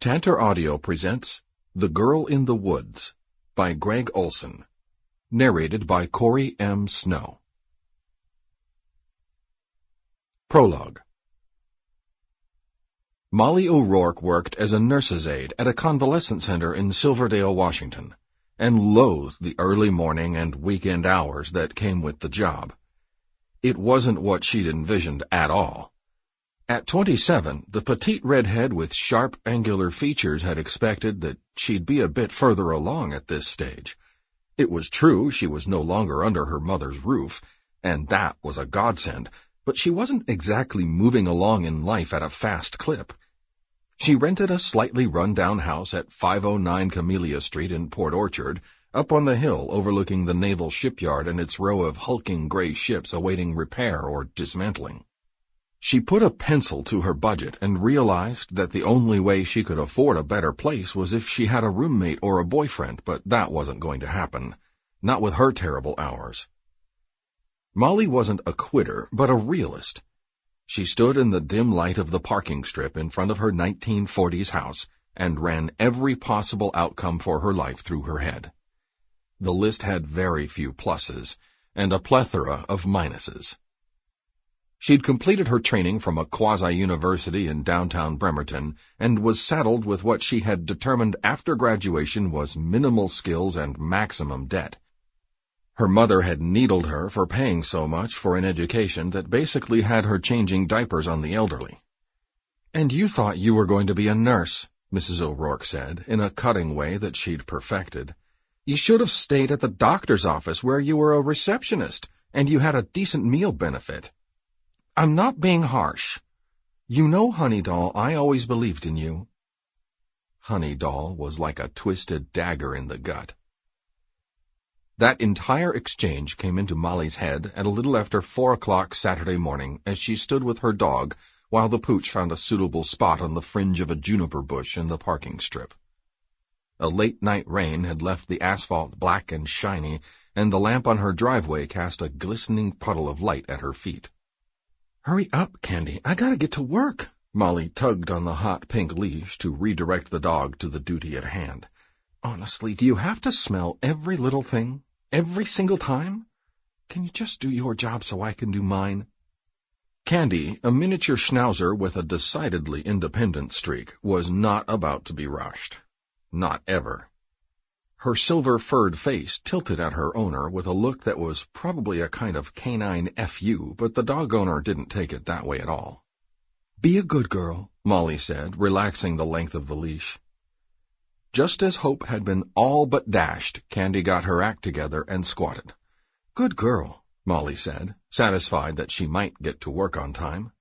Tantor Audio presents The Girl in the Woods by Gregg Olsen, narrated by Corey M. Snow. Prologue. Molly O'Rourke worked as a nurse's aide at a convalescent center in Silverdale, Washington, and loathed the early morning and weekend hours that came with the job. It wasn't what she'd envisioned at all. At 27, the petite redhead with sharp, angular features had expected that she'd be a bit further along at this stage. It was true she was no longer under her mother's roof, and that was a godsend, but she wasn't exactly moving along in life at a fast clip. She rented a slightly run-down house at 509 Camellia Street in Port Orchard, up on the hill overlooking the naval shipyard and its row of hulking gray ships awaiting repair or dismantling. She put a pencil to her budget and realized that the only way she could afford a better place was if she had a roommate or a boyfriend, but that wasn't going to happen. Not with her terrible hours. Molly wasn't a quitter, but a realist. She stood in the dim light of the parking strip in front of her 1940s house and ran every possible outcome for her life through her head. The list had very few pluses and a plethora of minuses. She'd completed her training from a quasi-university in downtown Bremerton and was saddled with what she had determined after graduation was minimal skills and maximum debt. Her mother had needled her for paying so much for an education that basically had her changing diapers on the elderly. "And you thought you were going to be a nurse," Mrs. O'Rourke said, in a cutting way that she'd perfected. "You should have stayed at the doctor's office where you were a receptionist, and you had a decent meal benefit." "I'm not being harsh. You know, Honey Doll, I always believed in you." Honey Doll was like a twisted dagger in the gut. That entire exchange came into Molly's head at a little after 4 o'clock Saturday morning as she stood with her dog while the pooch found a suitable spot on the fringe of a juniper bush in the parking strip. A late-night rain had left the asphalt black and shiny, and the lamp on her driveway cast a glistening puddle of light at her feet. "Hurry up, Candy. I gotta get to work." Molly tugged on the hot pink leash to redirect the dog to the duty at hand. "Honestly, do you have to smell every little thing? Every single time? Can you just do your job so I can do mine?" Candy, a miniature schnauzer with a decidedly independent streak, was not about to be rushed. Not ever. Her silver-furred face tilted at her owner with a look that was probably a kind of canine F.U., but the dog owner didn't take it that way at all. "Be a good girl," Molly said, relaxing the length of the leash. Just as hope had been all but dashed, Candy got her act together and squatted. "Good girl," Molly said, satisfied that she might get to work on time.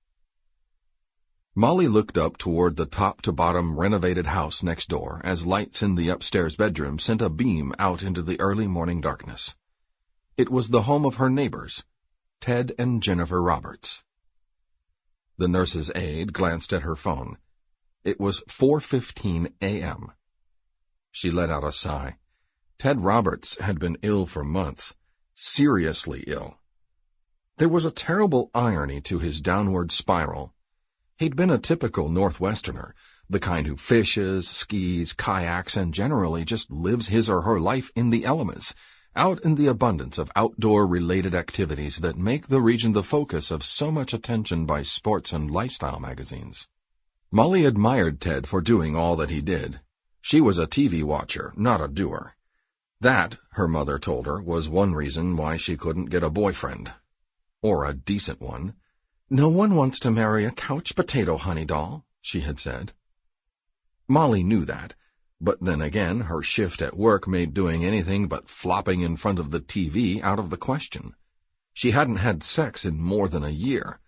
Molly looked up toward the top-to-bottom renovated house next door as lights in the upstairs bedroom sent a beam out into the early morning darkness. It was the home of her neighbors, Ted and Jennifer Roberts. The nurse's aide glanced at her phone. It was 4:15 a.m. She let out a sigh. Ted Roberts had been ill for months, seriously ill. There was a terrible irony to his downward spiral. He'd been a typical Northwesterner, the kind who fishes, skis, kayaks, and generally just lives his or her life in the elements, out in the abundance of outdoor-related activities that make the region the focus of so much attention by sports and lifestyle magazines. Molly admired Ted for doing all that he did. She was a TV watcher, not a doer. That, her mother told her, was one reason why she couldn't get a boyfriend. Or a decent one. "No one wants to marry a couch potato, Honey Doll," she had said. Molly knew that, but then again her shift at work made doing anything but flopping in front of the TV out of the question. She hadn't had sex in more than a year.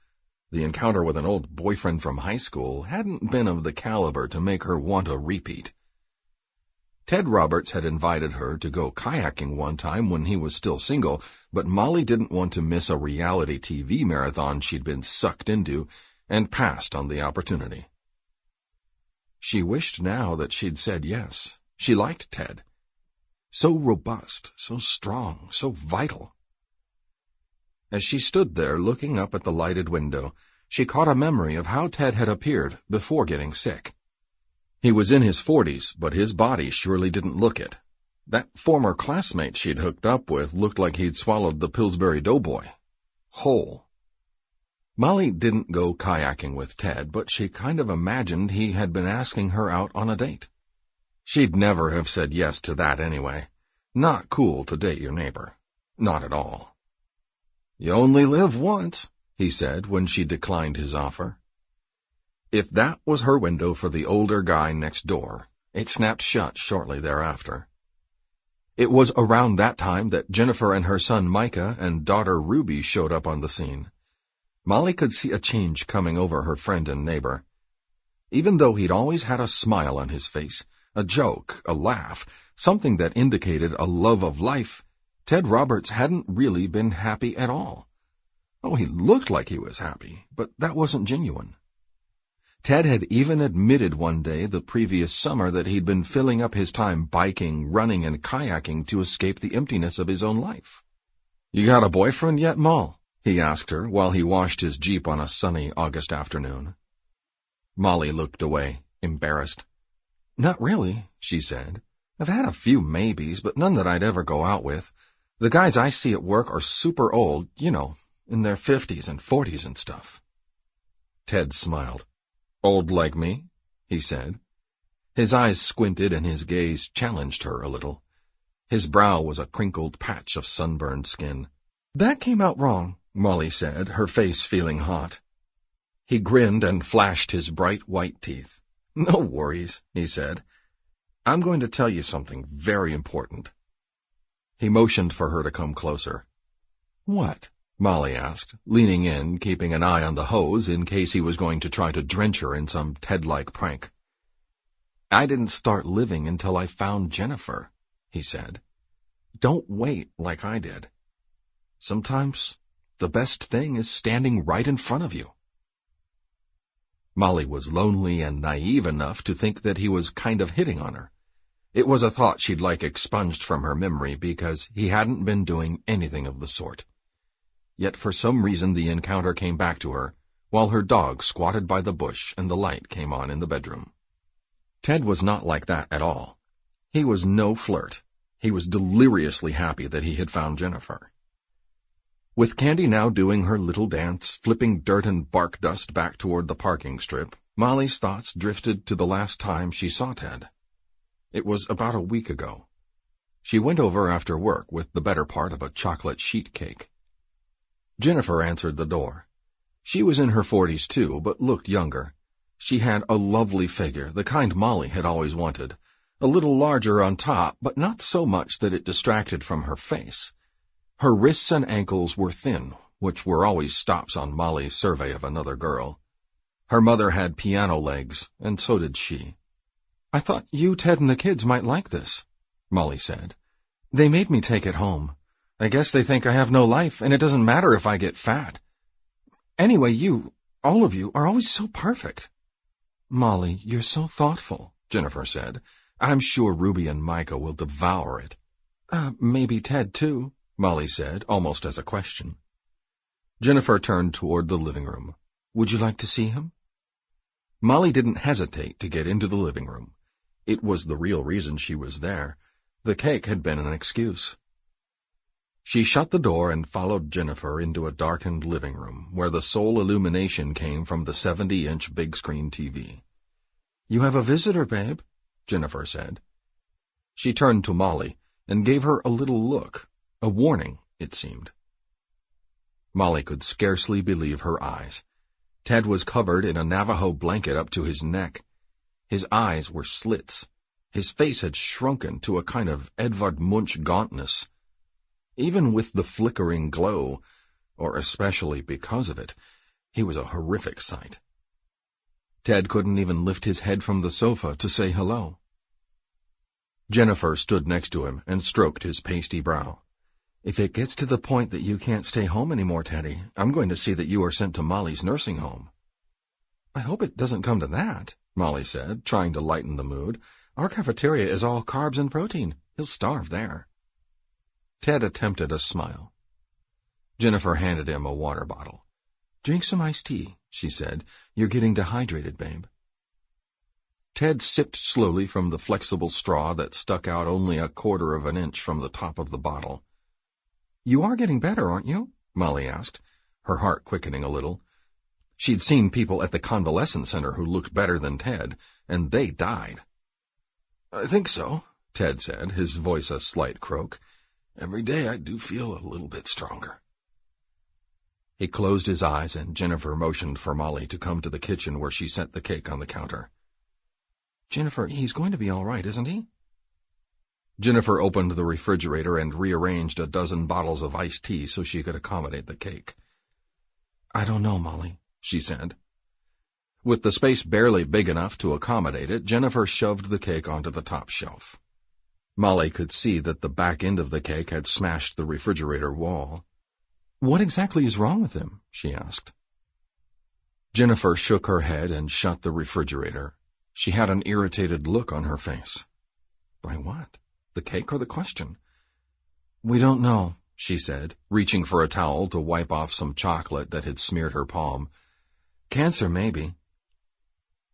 The encounter with an old boyfriend from high school hadn't been of the caliber to make her want a repeat. Ted Roberts had invited her to go kayaking one time when he was still single, but Molly didn't want to miss a reality TV marathon she'd been sucked into, and passed on the opportunity. She wished now that she'd said yes. She liked Ted. So robust, so strong, so vital. As she stood there looking up at the lighted window, she caught a memory of how Ted had appeared before getting sick. He was in his 40s, but his body surely didn't look it. That former classmate she'd hooked up with looked like he'd swallowed the Pillsbury Doughboy. Whole. Molly didn't go kayaking with Ted, but she kind of imagined he had been asking her out on a date. She'd never have said yes to that anyway. Not cool to date your neighbor. Not at all. "You only live once," he said when she declined his offer. If that was her window for the older guy next door, it snapped shut shortly thereafter. It was around that time that Jennifer and her son Micah and daughter Ruby showed up on the scene. Molly could see a change coming over her friend and neighbor. Even though he'd always had a smile on his face, a joke, a laugh, something that indicated a love of life, Ted Roberts hadn't really been happy at all. Oh, he looked like he was happy, but that wasn't genuine. Ted had even admitted one day the previous summer that he'd been filling up his time biking, running, and kayaking to escape the emptiness of his own life. "You got a boyfriend yet, Moll?" he asked her while he washed his Jeep on a sunny August afternoon. Molly looked away, embarrassed. "Not really," she said. "I've had a few maybes, but none that I'd ever go out with. The guys I see at work are super old, in their 50s and 40s and stuff." Ted smiled. "Old like me?" he said. His eyes squinted and his gaze challenged her a little. His brow was a crinkled patch of sunburned skin. "That came out wrong," Molly said, her face feeling hot. He grinned and flashed his bright white teeth. "No worries," he said. "I'm going to tell you something very important." He motioned for her to come closer. "What?" Molly asked, leaning in, keeping an eye on the hose in case he was going to try to drench her in some Ted-like prank. "I didn't start living until I found Jennifer," he said. "Don't wait like I did. Sometimes the best thing is standing right in front of you." Molly was lonely and naive enough to think that he was kind of hitting on her. It was a thought she'd like expunged from her memory because he hadn't been doing anything of the sort. Yet for some reason the encounter came back to her, while her dog squatted by the bush and the light came on in the bedroom. Ted was not like that at all. He was no flirt. He was deliriously happy that he had found Jennifer. With Candy now doing her little dance, flipping dirt and bark dust back toward the parking strip, Molly's thoughts drifted to the last time she saw Ted. It was about a week ago. She went over after work with the better part of a chocolate sheet cake. Jennifer answered the door. She was in her 40s too, but looked younger. She had a lovely figure, the kind Molly had always wanted. A little larger on top, but not so much that it distracted from her face. Her wrists and ankles were thin, which were always stops on Molly's survey of another girl. Her mother had piano legs, and so did she. "I thought you, Ted, and the kids might like this," Molly said. "They made me take it home. I guess they think I have no life, and it doesn't matter if I get fat. Anyway, all of you, are always so perfect." "Molly, you're so thoughtful," Jennifer said. "I'm sure Ruby and Micah will devour it." Maybe Ted, too," Molly said, almost as a question. Jennifer turned toward the living room. "Would you like to see him?" Molly didn't hesitate to get into the living room. It was the real reason she was there. The cake had been an excuse. She shut the door and followed Jennifer into a darkened living room, where the sole illumination came from the 70-inch big-screen TV. "You have a visitor, babe," Jennifer said. She turned to Molly and gave her a little look, a warning, it seemed. Molly could scarcely believe her eyes. Ted was covered in a Navajo blanket up to his neck. His eyes were slits. His face had shrunken to a kind of Edvard Munch gauntness. Even with the flickering glow, or especially because of it, he was a horrific sight. Ted couldn't even lift his head from the sofa to say hello. Jennifer stood next to him and stroked his pasty brow. "If it gets to the point that you can't stay home anymore, Teddy, I'm going to see that you are sent to Molly's nursing home." "I hope it doesn't come to that," Molly said, trying to lighten the mood. "Our cafeteria is all carbs and protein. He'll starve there." Ted attempted a smile. Jennifer handed him a water bottle. "Drink some iced tea," she said. "You're getting dehydrated, babe." Ted sipped slowly from the flexible straw that stuck out only a quarter of an inch from the top of the bottle. "You are getting better, aren't you?" Molly asked, her heart quickening a little. She'd seen people at the convalescent center who looked better than Ted, and they died. "I think so," Ted said, his voice a slight croak. "Every day I do feel a little bit stronger." He closed his eyes, and Jennifer motioned for Molly to come to the kitchen where she set the cake on the counter. "Jennifer, he's going to be all right, isn't he?" Jennifer opened the refrigerator and rearranged a dozen bottles of iced tea so she could accommodate the cake. "I don't know, Molly," she said. With the space barely big enough to accommodate it, Jennifer shoved the cake onto the top shelf. Molly could see that the back end of the cake had smashed the refrigerator wall. "What exactly is wrong with him?" she asked. Jennifer shook her head and shut the refrigerator. She had an irritated look on her face. By what? The cake or the question? "We don't know," she said, reaching for a towel to wipe off some chocolate that had smeared her palm. "Cancer, maybe."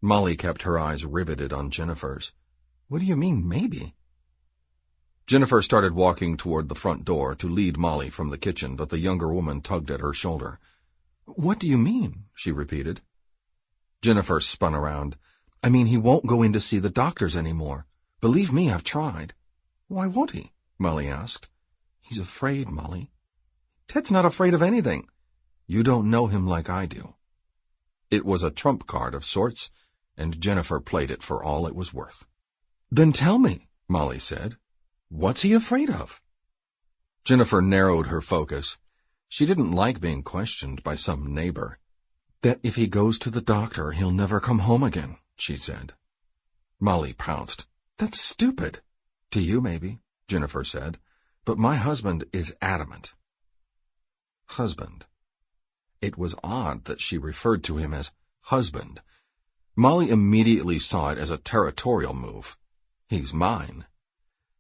Molly kept her eyes riveted on Jennifer's. "What do you mean, maybe?" Jennifer started walking toward the front door to lead Molly from the kitchen, but the younger woman tugged at her shoulder. "What do you mean?" she repeated. Jennifer spun around. "I mean, he won't go in to see the doctors anymore. Believe me, I've tried." "Why won't he?" Molly asked. "He's afraid, Molly." "Ted's not afraid of anything." "You don't know him like I do." It was a trump card of sorts, and Jennifer played it for all it was worth. "Then tell me," Molly said. "What's he afraid of?" Jennifer narrowed her focus. She didn't like being questioned by some neighbor. "That if he goes to the doctor, he'll never come home again," she said. Molly pounced. "That's stupid." "To you, maybe," Jennifer said, "but my husband is adamant." Husband. It was odd that she referred to him as husband. Molly immediately saw it as a territorial move. "He's mine."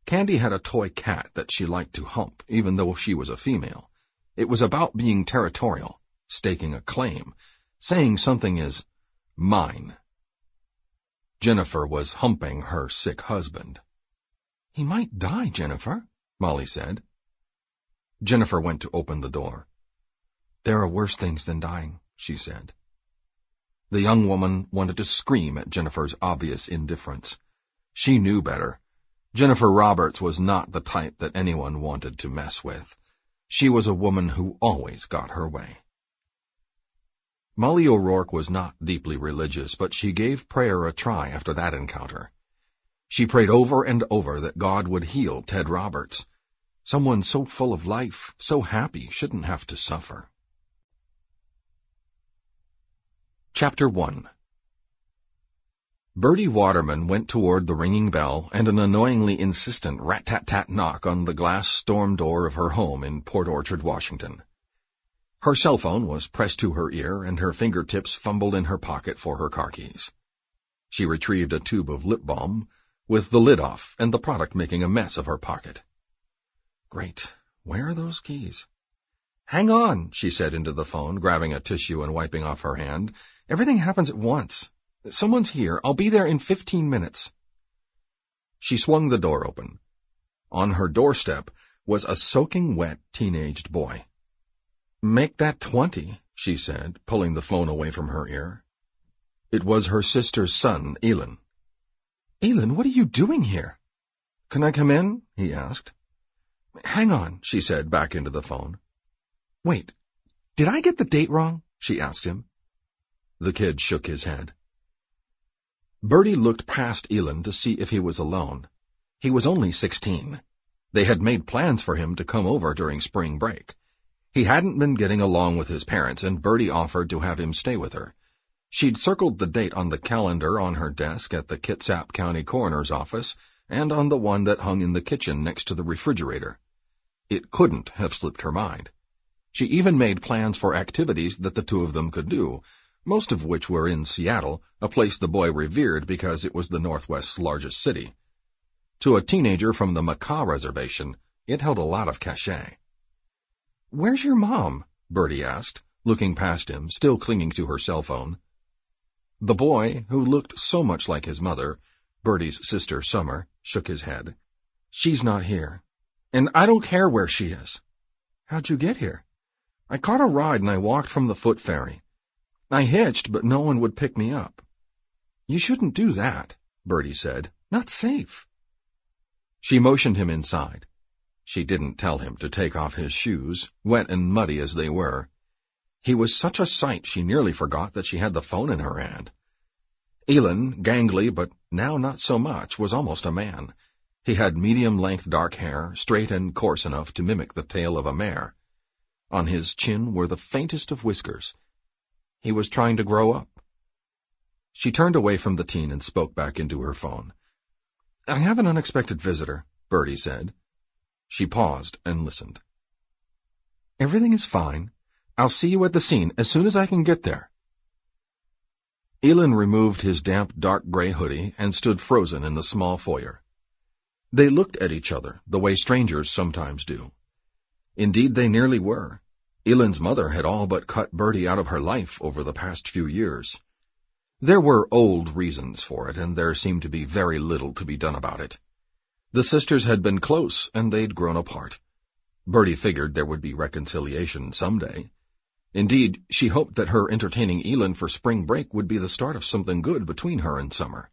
Candy had a toy cat that she liked to hump, even though she was a female. It was about being territorial, staking a claim, saying something is mine. Jennifer was humping her sick husband. "He might die, Jennifer," Molly said. Jennifer went to open the door. "There are worse things than dying," she said. The young woman wanted to scream at Jennifer's obvious indifference. She knew better. Jennifer Roberts was not the type that anyone wanted to mess with. She was a woman who always got her way. Molly O'Rourke was not deeply religious, but she gave prayer a try after that encounter. She prayed over and over that God would heal Ted Roberts. Someone so full of life, so happy, shouldn't have to suffer. Chapter 1. Birdy Waterman went toward the ringing bell and an annoyingly insistent rat-tat-tat knock on the glass storm door of her home in Port Orchard, Washington. Her cell phone was pressed to her ear, and her fingertips fumbled in her pocket for her car keys. She retrieved a tube of lip balm, with the lid off and the product making a mess of her pocket. Great. Where are those keys? "Hang on," she said into the phone, grabbing a tissue and wiping off her hand. "Everything happens at once. Someone's here. I'll be there in 15 minutes. She swung the door open. On her doorstep was a soaking wet teenaged boy. "Make that 20, she said, pulling the phone away from her ear. It was her sister's son, Elin. "Elin, what are you doing here?" "Can I come in?" he asked. "Hang on," she said, back into the phone. "Wait, did I get the date wrong?" she asked him. The kid shook his head. Birdy looked past Elin to see if he was alone. He was only 16. They had made plans for him to come over during spring break. He hadn't been getting along with his parents, and Birdy offered to have him stay with her. She'd circled the date on the calendar on her desk at the Kitsap County Coroner's office and on the one that hung in the kitchen next to the refrigerator. It couldn't have slipped her mind. She even made plans for activities that the two of them could do, most of which were in Seattle, a place the boy revered because it was the Northwest's largest city. To a teenager from the Makah Reservation, it held a lot of cachet. "Where's your mom?" Birdy asked, looking past him, still clinging to her cell phone. The boy, who looked so much like his mother, Birdy's sister Summer, shook his head. "She's not here. And I don't care where she is." "How'd you get here?" "I caught a ride and I walked from the foot ferry. I hitched, but no one would pick me up." "You shouldn't do that," Birdy said. "Not safe." She motioned him inside. She didn't tell him to take off his shoes, wet and muddy as they were. He was such a sight she nearly forgot that she had the phone in her hand. Elin, gangly but now not so much, was almost a man. He had medium-length dark hair, straight and coarse enough to mimic the tail of a mare. On his chin were the faintest of whiskers. He was trying to grow up. She turned away from the teen and spoke back into her phone. "I have an unexpected visitor," Birdy said. She paused and listened. "Everything is fine. I'll see you at the scene as soon as I can get there." Elin removed his damp dark gray hoodie and stood frozen in the small foyer. They looked at each other the way strangers sometimes do. Indeed, they nearly were. Elin's mother had all but cut Birdy out of her life over the past few years. There were old reasons for it, and there seemed to be very little to be done about it. The sisters had been close, and they'd grown apart. Birdy figured there would be reconciliation someday. Indeed, she hoped that her entertaining Elin for spring break would be the start of something good between her and Summer.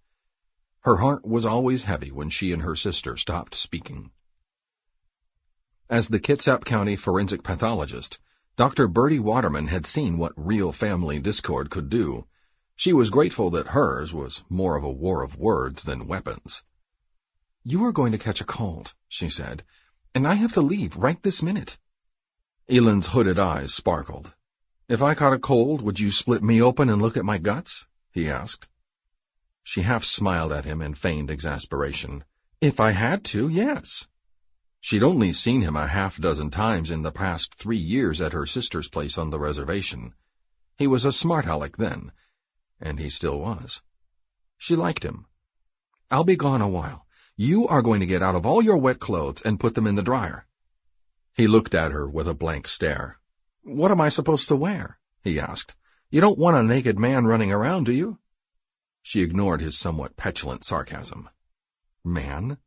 Her heart was always heavy when she and her sister stopped speaking. As the Kitsap County forensic pathologist, Dr. Birdy Waterman had seen what real family discord could do. She was grateful that hers was more of a war of words than weapons. "You are going to catch a cold," she said, "and I have to leave right this minute." Elin's hooded eyes sparkled. "If I caught a cold, would you split me open and look at my guts?" he asked. She half smiled at him in feigned exasperation. "If I had to, yes." She'd only seen him a half-dozen times in the past 3 years at her sister's place on the reservation. He was a smart aleck then, and he still was. She liked him. "I'll be gone a while. You are going to get out of all your wet clothes and put them in the dryer." He looked at her with a blank stare. "What am I supposed to wear?" he asked. "You don't want a naked man running around, do you?" She ignored his somewhat petulant sarcasm. Man?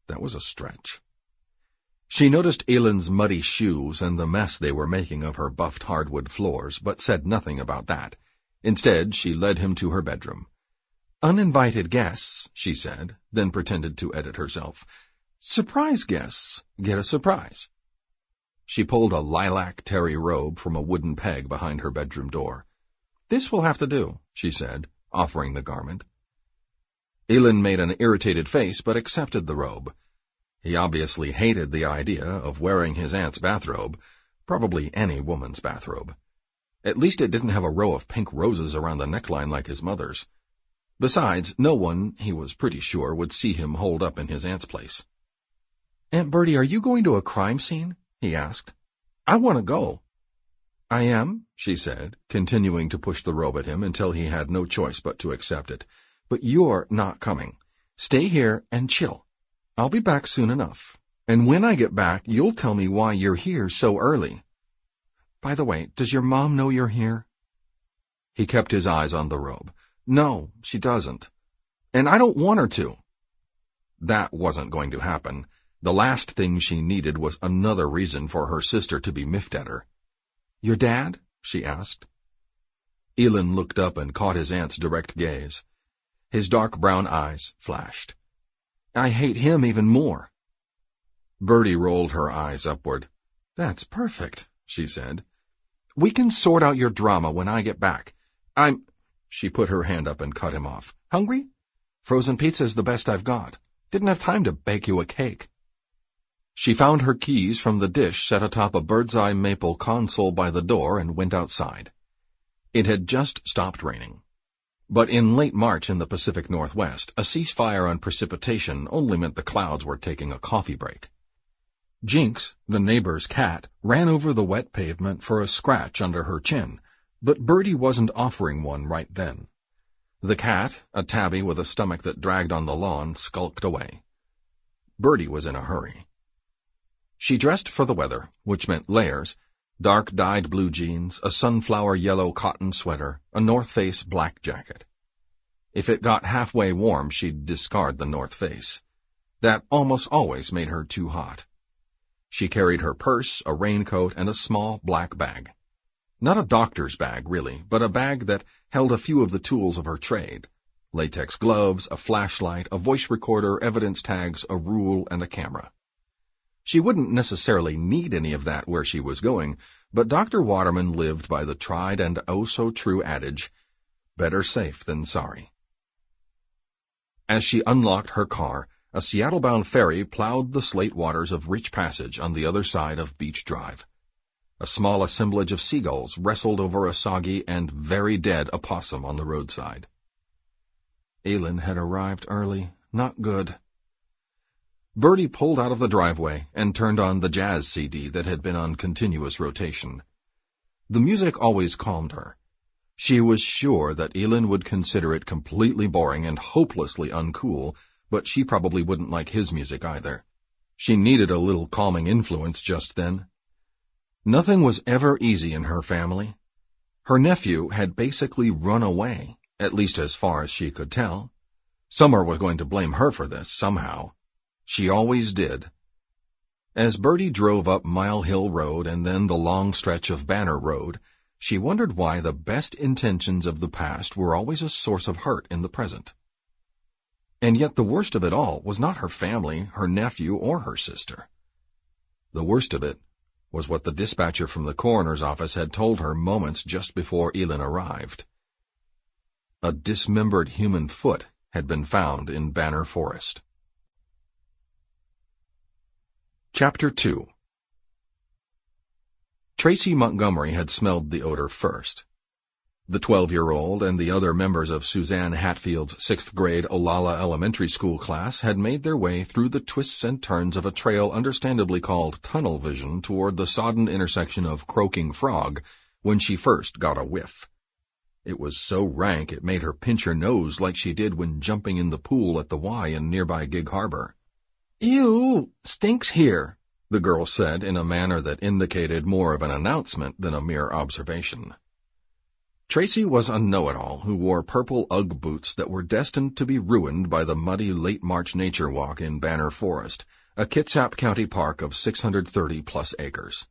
That was a stretch. She noticed Elin's muddy shoes and the mess they were making of her buffed hardwood floors, but said nothing about that. Instead, she led him to her bedroom. "Uninvited guests," she said, then pretended to edit herself. "Surprise guests get a surprise." She pulled a lilac terry robe from a wooden peg behind her bedroom door. "This will have to do," she said, offering the garment. Elin made an irritated face but accepted the robe. He obviously hated the idea of wearing his aunt's bathrobe, probably any woman's bathrobe. At least it didn't have a row of pink roses around the neckline like his mother's. Besides, no one, he was pretty sure, would see him holed up in his aunt's place. "Aunt Birdy, are you going to a crime scene?" he asked. "I want to go." "I am," she said, continuing to push the robe at him until he had no choice but to accept it. "But you're not coming. Stay here and chill. I'll be back soon enough. And when I get back, you'll tell me why you're here so early. By the way, does your mom know you're here?" He kept his eyes on the robe. "No, she doesn't. And I don't want her to." That wasn't going to happen. The last thing she needed was another reason for her sister to be miffed at her. "Your dad?" she asked. Elin looked up and caught his aunt's direct gaze. His dark brown eyes flashed. "I hate him even more." Birdy rolled her eyes upward. "That's perfect," she said. "We can sort out your drama when I get back. She put her hand up and cut him off. "Hungry? Frozen pizza's the best I've got. Didn't have time to bake you a cake." She found her keys from the dish set atop a bird's-eye maple console by the door and went outside. It had just stopped raining. But in late March in the Pacific Northwest, a ceasefire on precipitation only meant the clouds were taking a coffee break. Jinx, the neighbor's cat, ran over the wet pavement for a scratch under her chin, but Birdy wasn't offering one right then. The cat, a tabby with a stomach that dragged on the lawn, skulked away. Birdy was in a hurry. She dressed for the weather, which meant layers, dark dyed blue jeans, a sunflower yellow cotton sweater, a North Face black jacket. If it got halfway warm, she'd discard the north face. That almost always made her too hot. She carried her purse, a raincoat, and a small black bag. Not a doctor's bag, really, but a bag that held a few of the tools of her trade. Latex gloves, a flashlight, a voice recorder, evidence tags, a rule, and a camera. She wouldn't necessarily need any of that where she was going, but Dr. Waterman lived by the tried and oh-so-true adage, better safe than sorry. As she unlocked her car, a Seattle-bound ferry plowed the slate waters of Rich Passage on the other side of Beach Drive. A small assemblage of seagulls wrestled over a soggy and very dead opossum on the roadside. Aylin had arrived early. Not good. Birdy pulled out of the driveway and turned on the jazz CD that had been on continuous rotation. The music always calmed her. She was sure that Aylin would consider it completely boring and hopelessly uncool, but she probably wouldn't like his music either. She needed a little calming influence just then. Nothing was ever easy in her family. Her nephew had basically run away, at least as far as she could tell. Summer was going to blame her for this somehow. She always did. As Birdy drove up Mile Hill Road and then the long stretch of Banner Road, she wondered why the best intentions of the past were always a source of hurt in the present. And yet the worst of it all was not her family, her nephew, or her sister. The worst of it was what the dispatcher from the coroner's office had told her moments just before Aylin arrived. A dismembered human foot had been found in Banner Forest. Chapter 2. Tracy Montgomery had smelled the odor first. The 12-year-old and the other members of Suzanne Hatfield's 6th grade Olalla Elementary School class had made their way through the twists and turns of a trail understandably called tunnel vision toward the sodden intersection of Croaking Frog when she first got a whiff. It was so rank it made her pinch her nose like she did when jumping in the pool at the Y in nearby Gig Harbor. "Ew, stinks here," the girl said in a manner that indicated more of an announcement than a mere observation. Tracy was a know-it-all who wore purple Ugg boots that were destined to be ruined by the muddy late March nature walk in Banner Forest, a Kitsap County park of 630-plus acres.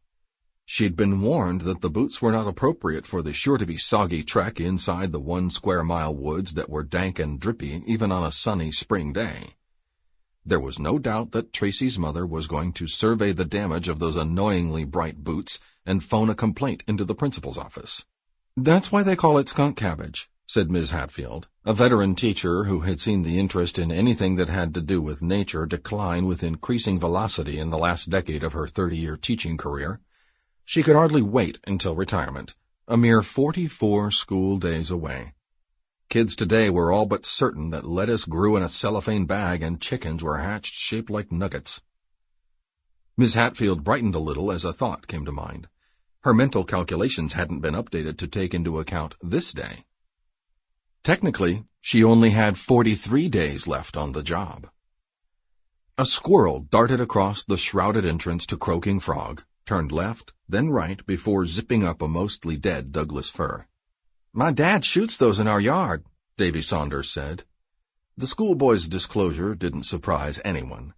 She'd been warned that the boots were not appropriate for the sure-to-be soggy trek inside the 1-square-mile woods that were dank and drippy even on a sunny spring day. There was no doubt that Tracy's mother was going to survey the damage of those annoyingly bright boots and phone a complaint into the principal's office. "That's why they call it skunk cabbage," said Ms. Hatfield, a veteran teacher who had seen the interest in anything that had to do with nature decline with increasing velocity in the last decade of her 30-year teaching career. She could hardly wait until retirement, a mere 44 school days away. Kids today were all but certain that lettuce grew in a cellophane bag and chickens were hatched shaped like nuggets. Miss Hatfield brightened a little as a thought came to mind. Her mental calculations hadn't been updated to take into account this day. Technically, she only had 43 days left on the job. A squirrel darted across the shrouded entrance to Croaking Frog, turned left, then right before zipping up a mostly dead Douglas fir. "My dad shoots those in our yard," Davy Saunders said. The schoolboy's disclosure didn't surprise anyone.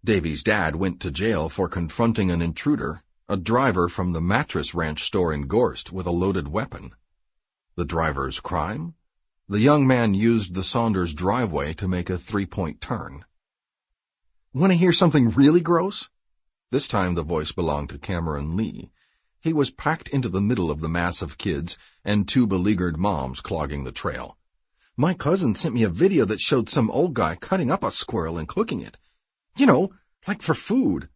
Davy's dad went to jail for confronting an intruder, a driver from the mattress ranch store in Gorst with a loaded weapon. The driver's crime? The young man used the Saunders driveway to make a 3-point turn. "Want to hear something really gross?" This time the voice belonged to Cameron Lee. He was packed into the middle of the mass of kids and 2 beleaguered moms clogging the trail. "My cousin sent me a video that showed some old guy cutting up a squirrel and cooking it. You know, like for food."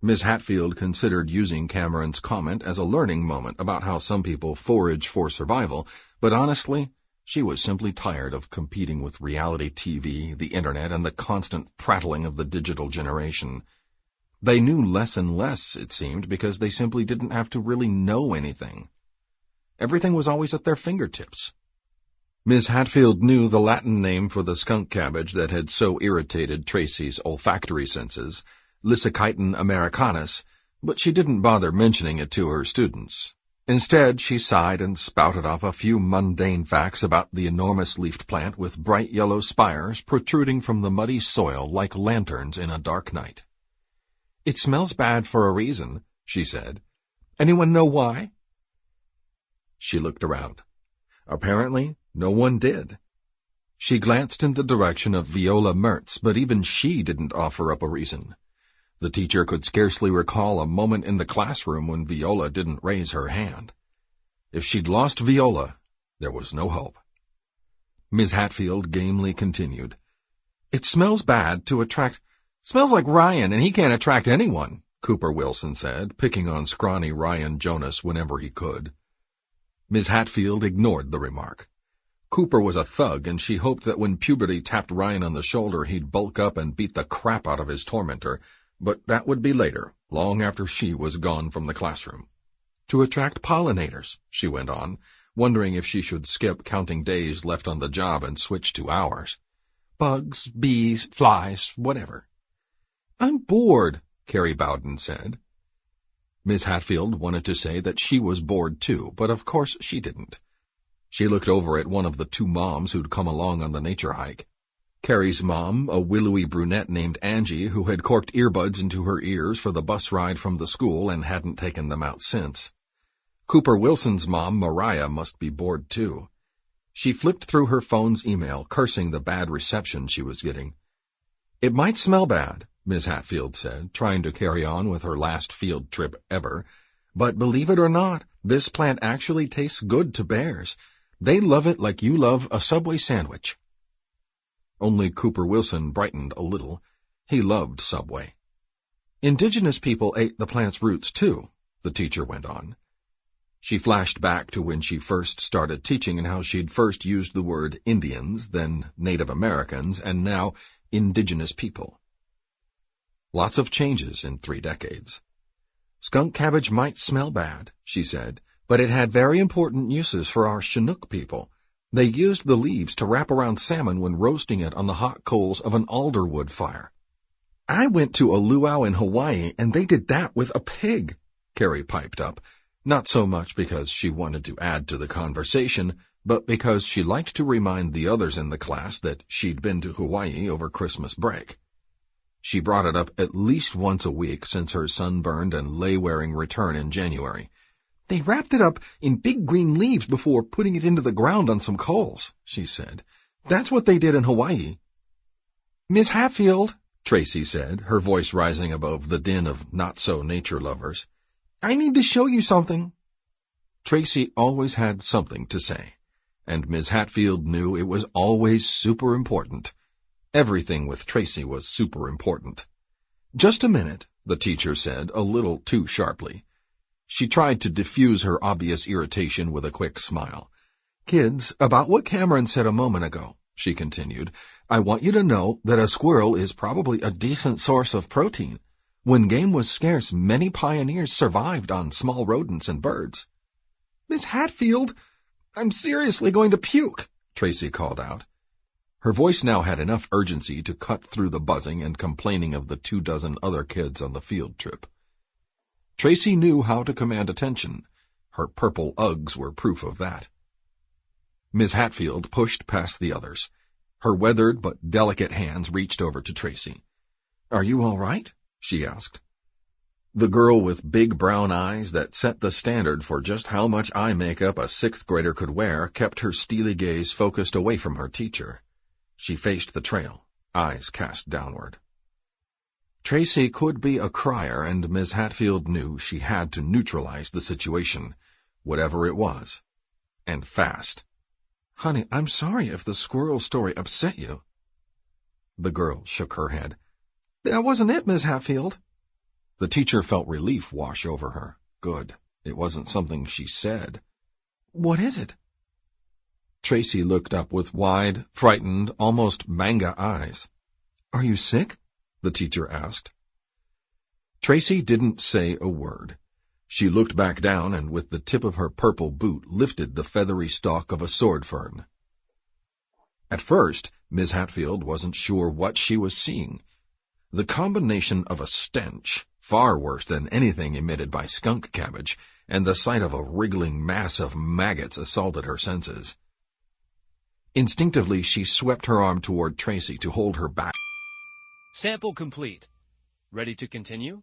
Miss Hatfield considered using Cameron's comment as a learning moment about how some people forage for survival, but honestly, she was simply tired of competing with reality TV, the internet, and the constant prattling of the digital generation. They knew less and less, it seemed, because they simply didn't have to really know anything. Everything was always at their fingertips. Miss Hatfield knew the Latin name for the skunk cabbage that had so irritated Tracy's olfactory senses, Lysichiton americanus, but she didn't bother mentioning it to her students. Instead, she sighed and spouted off a few mundane facts about the enormous leafed plant with bright yellow spires protruding from the muddy soil like lanterns in a dark night. "It smells bad for a reason," she said. "Anyone know why?" She looked around. Apparently, no one did. She glanced in the direction of Viola Mertz, but even she didn't offer up a reason. The teacher could scarcely recall a moment in the classroom when Viola didn't raise her hand. If she'd lost Viola, there was no hope. Miss Hatfield gamely continued. "It smells bad to attract— Smells like Ryan, and he can't attract anyone," Cooper Wilson said, picking on scrawny Ryan Jonas whenever he could. Miss Hatfield ignored the remark. Cooper was a thug, and she hoped that when puberty tapped Ryan on the shoulder he'd bulk up and beat the crap out of his tormentor, but that would be later, long after she was gone from the classroom. "To attract pollinators," she went on, wondering if she should skip counting days left on the job and switch to hours. "Bugs, bees, flies, whatever." "I'm bored," Carrie Bowden said. Miss Hatfield wanted to say that she was bored too, but of course she didn't. She looked over at one of the two moms who'd come along on the nature hike. Carrie's mom, a willowy brunette named Angie, who had corked earbuds into her ears for the bus ride from the school and hadn't taken them out since. Cooper Wilson's mom, Mariah, must be bored too. She flipped through her phone's email, cursing the bad reception she was getting. "It might smell bad," Miss Hatfield said, trying to carry on with her last field trip ever, "but believe it or not, this plant actually tastes good to bears. They love it like you love a Subway sandwich." Only Cooper Wilson brightened a little. He loved Subway. "Indigenous people ate the plant's roots, too," the teacher went on. She flashed back to when she first started teaching and how she'd first used the word Indians, then Native Americans, and now indigenous people. Lots of changes in 3 decades. "Skunk cabbage might smell bad," she said, "but it had very important uses for our Chinook people. They used the leaves to wrap around salmon when roasting it on the hot coals of an alderwood fire." "I went to a luau in Hawaii, and they did that with a pig," Carrie piped up, not so much because she wanted to add to the conversation, but because she liked to remind the others in the class that she'd been to Hawaii over Christmas break. She brought it up at least once a week since her sunburned and lay-wearing return in January. "They wrapped it up in big green leaves before putting it into the ground on some coals," she said. "That's what they did in Hawaii." "Miss Hatfield," Tracy said, her voice rising above the din of not-so-nature lovers, "I need to show you something." Tracy always had something to say, and Miss Hatfield knew it was always super important. Everything with Tracy was super important. "Just a minute," the teacher said, a little too sharply. She tried to diffuse her obvious irritation with a quick smile. "Kids, about what Cameron said a moment ago," she continued, "I want you to know that a squirrel is probably a decent source of protein. When game was scarce, many pioneers survived on small rodents and birds." "Miss Hatfield, I'm seriously going to puke," Tracy called out. Her voice now had enough urgency to cut through the buzzing and complaining of the 24 other kids on the field trip. Tracy knew how to command attention. Her purple Uggs were proof of that. Miss Hatfield pushed past the others. Her weathered but delicate hands reached over to Tracy. "Are you all right?" she asked. The girl with big brown eyes that set the standard for just how much eye makeup a 6th grader could wear kept her steely gaze focused away from her teacher. She faced the trail, eyes cast downward. Tracy could be a crier, and Miss Hatfield knew she had to neutralize the situation, whatever it was, and fast. "Honey, I'm sorry if the squirrel story upset you." The girl shook her head. "That wasn't it, Miss Hatfield." The teacher felt relief wash over her. Good. It wasn't something she said. "What is it?" Tracy looked up with wide, frightened, almost manga eyes. "Are you sick?" the teacher asked. Tracy didn't say a word. She looked back down and with the tip of her purple boot lifted the feathery stalk of a sword fern. At first, Miss Hatfield wasn't sure what she was seeing. The combination of a stench, far worse than anything emitted by skunk cabbage, and the sight of a wriggling mass of maggots assaulted her senses. Instinctively, she swept her arm toward Tracy to hold her back. Sample complete. Ready to continue?